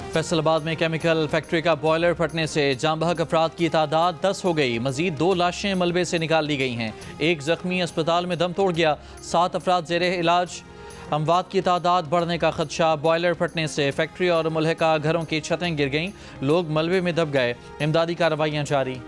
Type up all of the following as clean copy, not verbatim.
फैसलाबाद में chemical factory का boiler फटने से जाँ बहक अफराद की तादाद 10 हो गई। मजीद 2 लाशें मलबे से निकाल ली गई हैं। एक जख्मी अस्पताल में दम तोड़ गया। 7 अफराद ज़ेरे इलाज। अमवात की तादाद बढ़ने का खदशा। बॉयलर फटने से फैक्ट्री और मुल्हिका घरों की छतें गिर गईं। लोग मलबे में दब गए। इमदादी कार्रवाइयाँ जारी।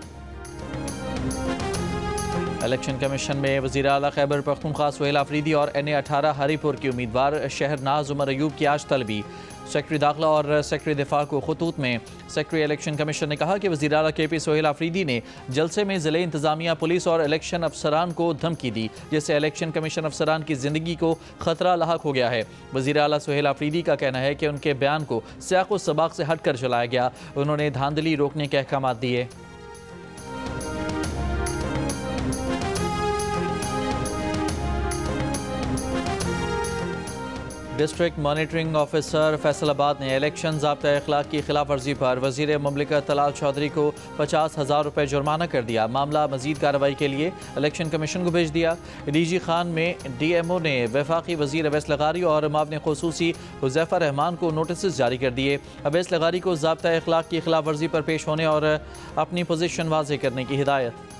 इलेक्शन कमीशन में वज़ीर आला खैबर पख्तूनख्वा सुहेल आफरीदी और NA-18 हरीपुर की उम्मीदवार शहरनाज उमर अयूब की आज तलबी। सेक्रेटरी दाखिला और सेक्रेटरी दिफा को खतूत में सेक्रेटरी इलेक्शन कमीशन ने कहा कि वज़ीर आला KP सुहेल आफरीदी ने जलसे में ज़िले इंतज़ामिया, पुलिस और इलेक्शन अफसरान को धमकी दी, जिससे इलेक्शन कमीशन अफसरान की ज़िंदगी को ख़तरा लाहक हो गया है। वज़ीर आला सुहेल आफरीदी का कहना है कि उनके बयान को सियाक़ व सबाक़ से हट कर चलाया गया। उन्होंने धांधली रोकने के अहकाम दिए। डिस्ट्रिक्ट मॉनिटरिंग ऑफिसर फैसलाबाद ने इलेक्शन ज़ाब्ता अखलाक की खिलाफ वर्जी पर वज़ीर मुमलिकत तलाल चौधरी को 50,000 रुपये जुर्माना कर दिया। मामला मजीद कार्रवाई के लिए इलेक्शन कमीशन को भेज दिया। DG खान में DMO ने वफाकी वज़ीर अवैस लगारी और मावन खुसूसी हुज़ैफ़ा रहमान को नोटिस जारी कर दिए। अवैस लगारी को ज़ाब्ता अखलाक की खिलाफ वर्जी पर पेश होने और अपनी पोजीशन वाज़ेह करने की हिदायत।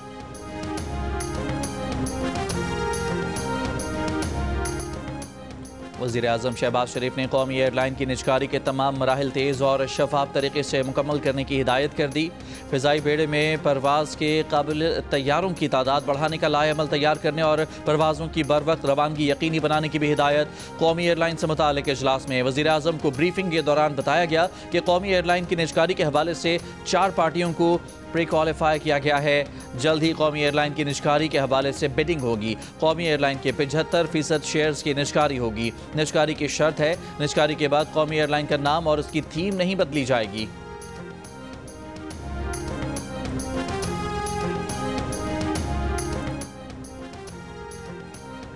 वज़ीर आज़म शहबाज शरीफ ने कौमी एयरलाइन की निजकारी के तमाम मराहिल तेज़ और शफाफ तरीके से मुकम्मल करने की हिदायत कर दी। फ़िज़ाई बेड़े में परवाज़ के काबिल तैयारों की तादाद बढ़ाने का लाएअमल तैयार करने और परवाज़ों की बर वक्त रवानगी यकीनी बनाने की भी हिदायत। कौमी एयरलाइन से मुताल्लिक़ इजलास में वज़ीर आज़म को ब्रीफिंग के दौरान बताया गया कि कौमी एयरलाइन की निजकारी के हवाले से 4 पार्टियों को प्री क्वालिफाई किया गया है। जल्द ही कौमी एयरलाइन की निजकारी के हवाले से बिडिंग होगी। कौमी एयरलाइन के 75% शेयर्स की निजकारी होगी। निजकारी की शर्त है, निजकारी के बाद कौमी एयरलाइन का नाम और उसकी थीम नहीं बदली जाएगी।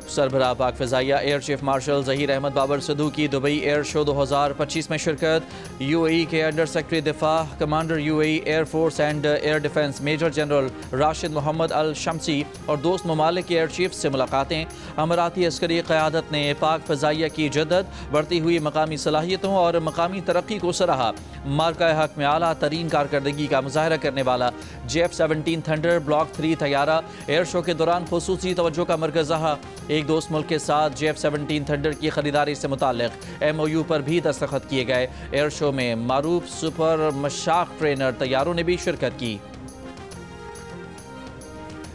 सरबराह पाक फ़िज़ाइया air chief marshal Zaheer Ahmed Babar Sidhu की दुबई एयर शो 2025 में शिरकत। UAE के अंडर सेक्रेटरी दिफा, commander UAE air force and air defence major general Rashid Mohammed Al Shamsi और दोस्त ममालिक के एयर चीफ से मुलाकातें। अमराती अस्करी क़यादत ने पाक फ़िज़ाइया की जद्दत, बढ़ती हुई मकामी सलाहियतों और मकामी तरक्की को सराहा। मार्का हक में आला तरीन कारकर्दगी का मुज़ाहरा करने वाला JF-17 थंडर ब्लॉक 3 तैयारा एयर शो के दौरान खुसूसी तवज्जो का मरकज़ रहा। एक दोस्त मुल्क के साथ JF-17 थंडर की खरीदारी से मुताल्लिक़ MOU पर भी दस्तखत किए गए। एयर शो में मारूफ सुपर मशाक ट्रेनर तैयारों ने भी शिरकत की।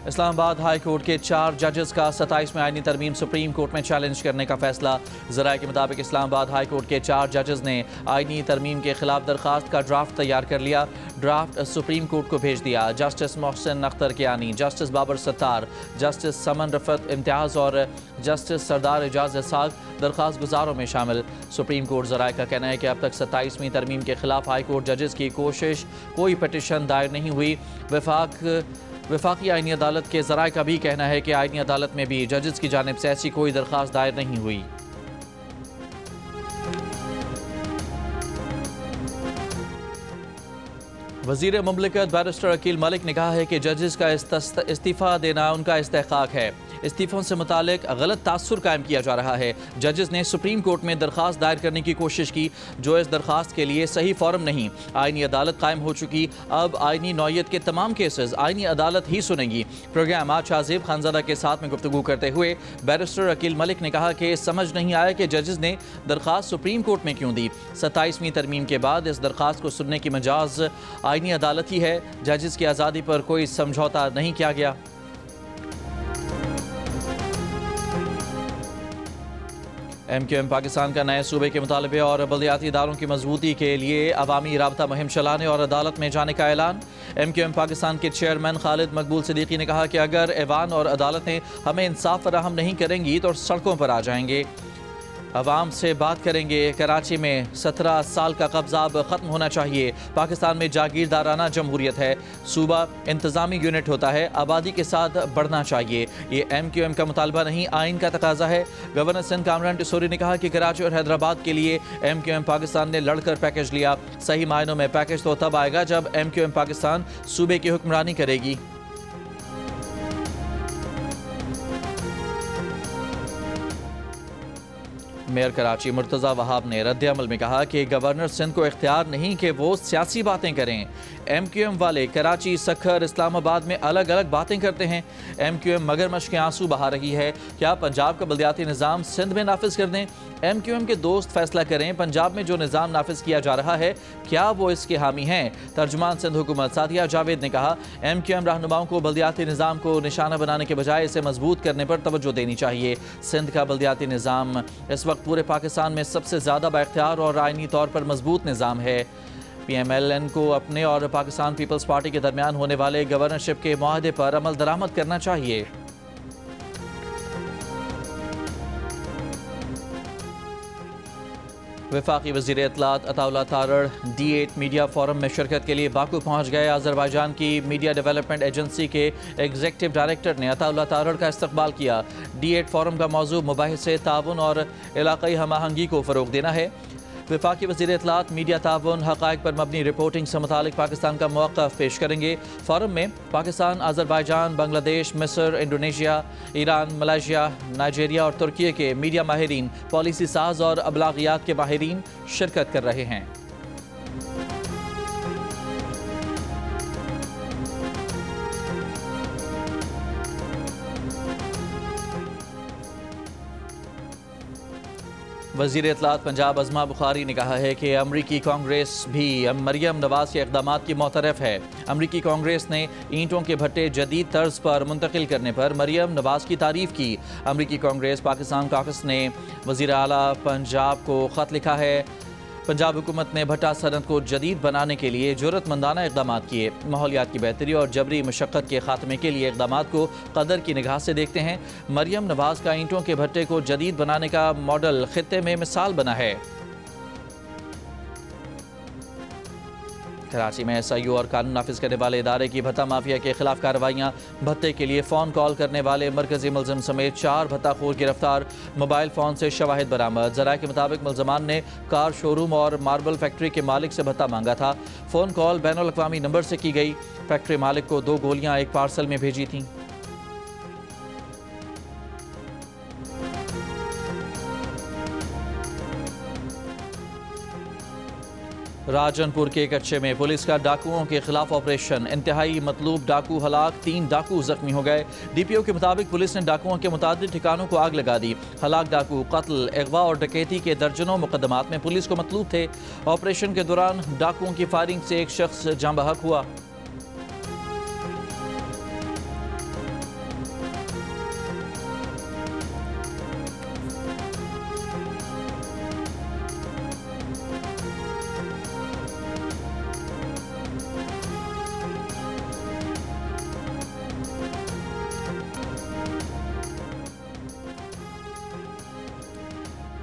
इस्लामाबाद हाई कोर्ट के 4 जजेस का 27 में आईनी तरमीम सुप्रीम कोर्ट में चैलेंज करने का फैसला। ज़राए के मुताबिक इस्लामाबाद हाई कोर्ट के 4 जजेस ने आईनी तरमीम के खिलाफ दरख्वास्त का ड्राफ्ट तैयार कर लिया। ड्राफ्ट सुप्रीम कोर्ट को भेज दिया। Justice Mohsin Akhtar Kiyani, justice Babar Sattar, justice Saman Rafat Imtiaz और जस्टिस सरदार एजाज इसाक दरख्वास्त गुजारों में शामिल। सुप्रीम कोर्ट ज़राए का कहना है कि अब तक 27वीं तरमीम के खिलाफ हाई कोर्ट जजेस की कोई पटिशन दायर नहीं हुई। वफाकी आईनी अदालत के ज़राए का भी कहना है कि आईनी अदालत में भी जजेस की जानिब से ऐसी कोई दरख्वास्त दायर नहीं हुई। वज़ीर मुमलिकत बैरिस्टर अकील मलिक ने कहा है कि जजेस का इस्तीफ़ा देना उनका इस्तेहक़ाक़ है। इस्तीफ़ों से मुतालिक गलत तासुर कायम किया जा रहा है। जजेस ने सुप्रीम कोर्ट में दरख्वास्त दायर करने की कोशिश की, जो इस दरख्वास्त के लिए सही फ़ॉरम नहीं। आईनी अदालत कायम हो चुकी, अब आईनी नौयत के तमाम केसेस आईनी अदालत ही सुनेगी। प्रोग्राम आज शाहज़ेब खानज़ादा के साथ में गुफ्तगू करते हुए बैरिस्टर अकील मलिक ने कहा कि समझ नहीं आया कि जजेस ने दरख्वास्त सुप्रीम कोर्ट में क्यों दी। 27वीं तरमीम के बाद इस दरख्वास्त को सुनने की मजाज आईनी अदालत ही है। जजेस की आज़ादी पर कोई समझौता नहीं किया गया। MQM पाकिस्तान का नए सूबे के मुतालबे और बल्दियाती इदारों की मजबूती के लिए अवामी राबता मुहिम चलाने और अदालत में जाने का ऐलान। MQM पाकिस्तान के चेयरमैन खालिद मकबूल सिद्दीकी ने कहा कि अगर ऐवान और अदालतें हमें इंसाफ फराहम नहीं करेंगी तो सड़कों पर आ जाएंगे, अवाम से बात करेंगे। कराची में 17 साल का कब्जा अब ख़त्म होना चाहिए। पाकिस्तान में जागीरदाराना जमहूरियत है, सूबा इंतज़ामी यूनिट होता है, आबादी के साथ बढ़ना चाहिए। ये MQM का मुतालबा नहीं, आइन का तकाजा है। गवर्नर सिंध कामरान टिसोरी ने कहा कि कराची और हैदराबाद के लिए MQM पाकिस्तान ने लड़कर पैकेज लिया। सही मायनों में पैकेज तो तब आएगा जब MQM पाकिस्तान सूबे की हुक्मरानी करेगी। मेयर कराची मुर्तज़ा वहाब ने रद्द-ए-अमल में कहा कि गवर्नर सिंध को इख्तियार नहीं कि वो सियासी बातें करें। MQM वाले कराची, सखर, इस्लामाबाद में अलग अलग बातें करते हैं। MQM मगरमच्छ के आंसू बहा रही है। क्या पंजाब का बल्दियाती निज़ाम सिंध में नाफिज कर दें? MQM के दोस्त फैसला करें। पंजाब में जो निज़ाम नाफिज किया जा रहा है क्या वो इसके हामी हैं? तर्जुमान सिंध हुकूमत सादिया जावेद ने कहा, MQM रहनुमाओं को बल्दियाती निज़ाम को निशाना बनाने के बजाय इसे मजबूत करने पर तवज्जो देनी चाहिए। सिंध का बल्दियाती निज़ाम इस वक्त पूरे पाकिस्तान में सबसे ज़्यादा बाइख्तियार और आइनी तौर पर मजबूत निज़ाम है। PMLN को अपने और पाकिस्तान पीपल्स पार्टी के दरमियान होने वाले गवर्नरशिप के मुआहदे पर अमल दरामद करना चाहिए। वफाकी वज़ीर इत्तलात Attaullah Tarar D8 media forum में शिरकत के लिए बाकू पहुँच गए। अज़रबैजान की मीडिया डेवलपमेंट एजेंसी के एग्जीक्यूटिव डायरेक्टर ने अताउल्लाह तारड़ का इस्तकबाल किया। D8 फोरम का मौजू मुबाहिसे, ताउन और इलाक़ाई हम आहंगी को फ़रोग़ देना है। वफाकी वज़ीर इत्तलात मीडिया ताउन, हक़ाइक़ पर मबनी रिपोर्टिंग से मुतालिक पाकिस्तान का मौक़िफ़ पेश करेंगे। फोरम में पाकिस्तान, अज़रबैजान, बांग्लादेश, मिस्र, इंडोनेशिया, ईरान, मलेशिया, नाइजीरिया और तुर्की के मीडिया माहिरीन, पॉलिसी साज और अबलागियात के माहिरीन शिरकत कर रहे हैं। वज़ीर इत्तलात पंजाब अज़मा बुखारी ने कहा है कि अमरीकी कांग्रेस भी मरियम नवाज़ के इक़दामात की मोतरफ़ है। अमरीकी कांग्रेस ने ईंटों के भट्टे जदीद तर्ज पर मुंतकिल करने पर मरियम नवाज़ की तारीफ़ की। अमरीकी कांग्रेस पाकिस्तान काकस ने वज़ीर आला पंजाब को ख़त लिखा है। पंजाब हुकूमत ने भट्टा सनत को जदीद बनाने के लिए ज़रूरतमंदाना इक़दाम किए। माहौलियात की बेहतरी और जबरी मशक्क़त के ख़ात्मे के लिए इक़दाम को कदर की निगाह से देखते हैं। मरियम नवाज़ का ईंटों के भट्टे को जदीद बनाने का मॉडल ख़ित्ते में मिसाल बना है। कराची में SIU और कानून नाफिज करने वाले इदारे की भत्ता माफिया के खिलाफ कार्रवाइयाँ। भत्ते के लिए फ़ोन कॉल करने वाले मरकजी मुलजिम समेत 4 भत्ताखोर गिरफ्तार। मोबाइल फ़ोन से शवाहिद बरामद। ज़राए के मुताबिक मुलजमान ने कार शोरूम और मार्बल फैक्ट्री के मालिक से भत्ता मांगा था। फ़ोन कॉल बैनुल अक़वामी नंबर से की गई। फैक्ट्री मालिक को 2 गोलियाँ एक पार्सल में भेजी थीं। राजनपुर के कच्चे में पुलिस का डाकुओं के खिलाफ ऑपरेशन। इंतहाई मतलूब डाकू हलाक, 3 डाकू जख्मी हो गए। DPO के मुताबिक पुलिस ने डाकुओं के मुतादिद ठिकानों को आग लगा दी। हलाक डाकू कत्ल, अगवा और डकैती के दर्जनों मुकदमात में पुलिस को मतलूब थे। ऑपरेशन के दौरान डाकुओं की फायरिंग से एक शख्स जाँ बहक हुआ।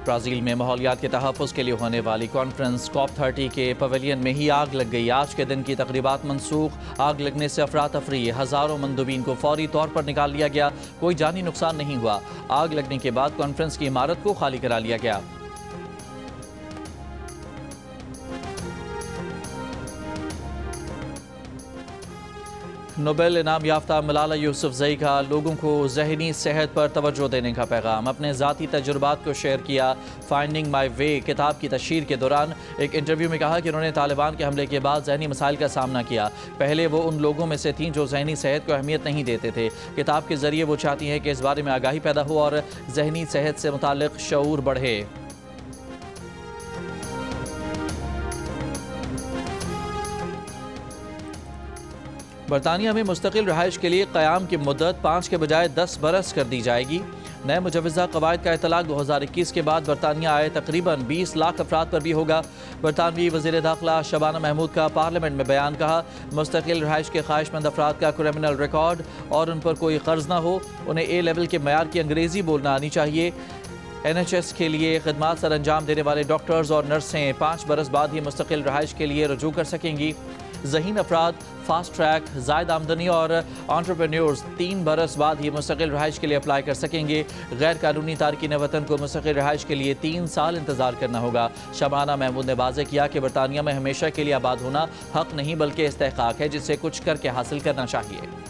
ब्राज़ील में माहौलियात के तहफ़्फ़ुज़ के लिए होने वाली कॉन्फ्रेंस COP30 के पवेलियन में ही आग लग गई। आज के दिन की तकरीबात मनसूख। आग लगने से अफरा तफरी, हज़ारों मंदुबीन को फौरी तौर पर निकाल लिया गया। कोई जानी नुकसान नहीं हुआ। आग लगने के बाद कॉन्फ्रेंस की इमारत को खाली करा लिया गया। नोबेल इनाम याफ्ता मलाला यूसुफ़ज़ई का लोगों को ज़हनी सेहत पर तवज्जो देने का पैगाम। अपने ज़ाती तजुर्बात को शेयर किया। फाइंडिंग माई वे किताब की तशहीर के दौरान एक इंटरव्यू में कहा कि उन्होंने तालिबान के हमले के बाद ज़हनी मसाइल का सामना किया। पहले वो उन लोगों में से थीं जो ज़हनी सेहत को अहमियत नहीं देते थे। किताब के ज़रिए वो चाहती हैं कि इस बारे में आगाही पैदा हो और ज़हनी सेहत से मुताल्लिक़ शऊर बढ़े। बरतानिया में मुस्तकिल रहाइश के लिए क़याम की मुद्दत 5 के बजाय 10 बरस कर दी जाएगी। नए मुजवज़ा कवायद का इतलाक़ 2021 के बाद बरतानिया आए तकरीबन 20 लाख अफराद पर भी होगा। बरतानवी वज़ीर दाखिला शबाना महमूद का पार्लियामेंट में बयान। कहा, मुस्तकिल रहाइश के ख्वाहिशमंद अफराद का क्रिमिनल रिकॉर्ड और उन पर कोई कर्ज ना हो। उन्हें A लेवल के मयार की अंग्रेज़ी बोलना आनी चाहिए। NHS के लिए खिदमात सर अंजाम देने वाले डॉक्टर्स और नर्सें 5 बरस बाद ही मुस्तकिल रहाइश के लिए रजू कर सकेंगी। ज़हीन अफराद, फास्ट ट्रैक, ज़ायद आमदनी और एंटरप्रेन्योर्स 3 बरस बाद ही मुस्तकिल रहाइश के लिए अप्लाई कर सकेंगे। गैर कानूनी तारकीन वतन को मुस्तकिल रहाइश के लिए 3 साल इंतजार करना होगा। शबाना महमूद ने वाज़ेह किया कि बरतानिया में हमेशा के लिए आबाद होना हक नहीं बल्कि इस्तेहकाक है, जिसे कुछ करके हासिल करना चाहिए।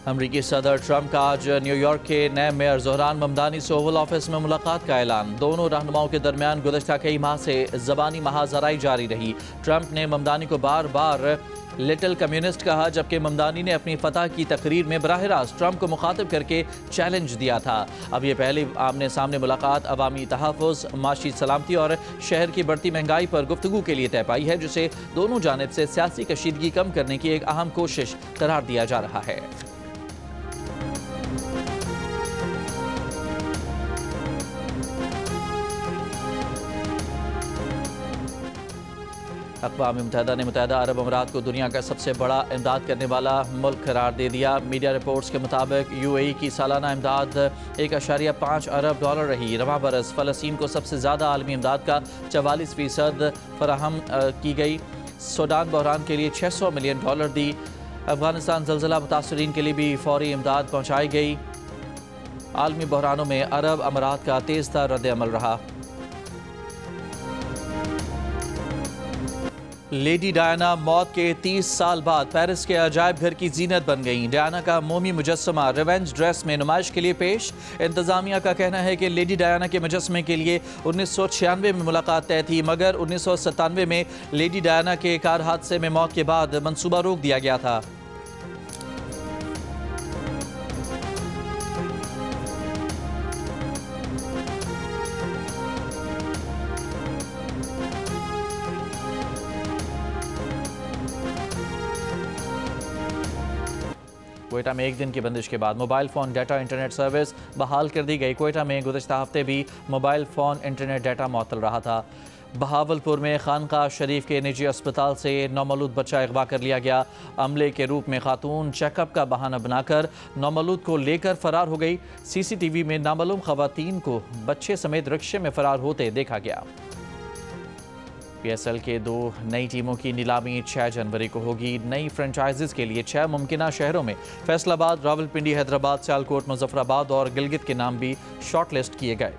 अमरीकी सदर ट्रंप का आज न्यूयॉर्क के नए मेयर ज़ोहरान ममदानी से ओवल ऑफिस में मुलाकात का ऐलान। दोनों रहनुमाओं के दरमियान गुज़श्ता कई माह से ज़बानी महाजराई जारी रही। ट्रंप ने ममदानी को बार बार लिटिल कम्युनिस्ट कहा, जबकि ममदानी ने अपनी फतह की तकरीर में बराह रास्त ट्रंप को मुखातिब करके चैलेंज दिया था। अब ये पहली आमने सामने मुलाकात अवामी तहफ़्फ़ुज़, माशी सलामती और शहर की बढ़ती महंगाई पर गुफ्तगू के लिए तय पाई है, जिसे दोनों जानिब से सियासी कशीदगी कम करने की एक अहम कोशिश करार दिया जा रहा है। अक़वाम मुत्तहिदा ने मुत्तहिदा अरब अमीरात को दुनिया का सबसे बड़ा इमदाद करने वाला मुल्क करार दे दिया। मीडिया रिपोर्ट्स के मुताबिक UAE की सालाना इमदाद 1.5 अरब डॉलर रही। रवां बरस फ़लस्तीन को सबसे ज़्यादा आलमी इमदाद का 44% फराहम की गई। सूडान बहरान के लिए $600 मिलियन दी। अफगानिस्तान ज़लज़ला मुतासरीन के लिए भी फौरी इमदाद पहुँचाई गई। आलमी बहरानों में अरब अमीरात का तेज़ तर रद्द अमल रहा। लेडी डायना मौत के 30 साल बाद पेरिस के अजायब घर की जीनत बन गईं। डायना का मोमी मुजस्समा रिवेंज ड्रेस में नुमाइश के लिए पेश। इंतजामिया का कहना है कि लेडी डायना के मुजस्समे के लिए 1996 में मुलाकात तय थी, मगर 1997 में लेडी डायना के कार हादसे में मौत के बाद मंसूबा रोक दिया गया था। कोयटा में एक दिन की बंदिश के बाद mobile phone data internet service बहाल कर दी गई। कोयटा में गुज़श्ता हफ्ते भी मोबाइल फ़ोन इंटरनेट डाटा मुअत्तल रहा था। बहावलपुर में खानका शरीफ के निजी अस्पताल से नौमौलूद बच्चा अगवा कर लिया गया। अमले के रूप में खातून चेकअप का बहाना बनाकर नौमौलूद को लेकर फरार हो गई। CCTV में नामालूम खवातीन को बच्चे समेत रिक्शे में फरार होते देखा गया। PSL के 2 नई टीमों की नीलामी 6 जनवरी को होगी। नई फ्रेंचाइजीज के लिए 6 मुमकिना शहरों में फैसलाबाद, रावलपिंडी, हैदराबाद, सियालकोट, मुजफ्फराबाद और गिलगित के नाम भी शॉर्टलिस्ट किए गए।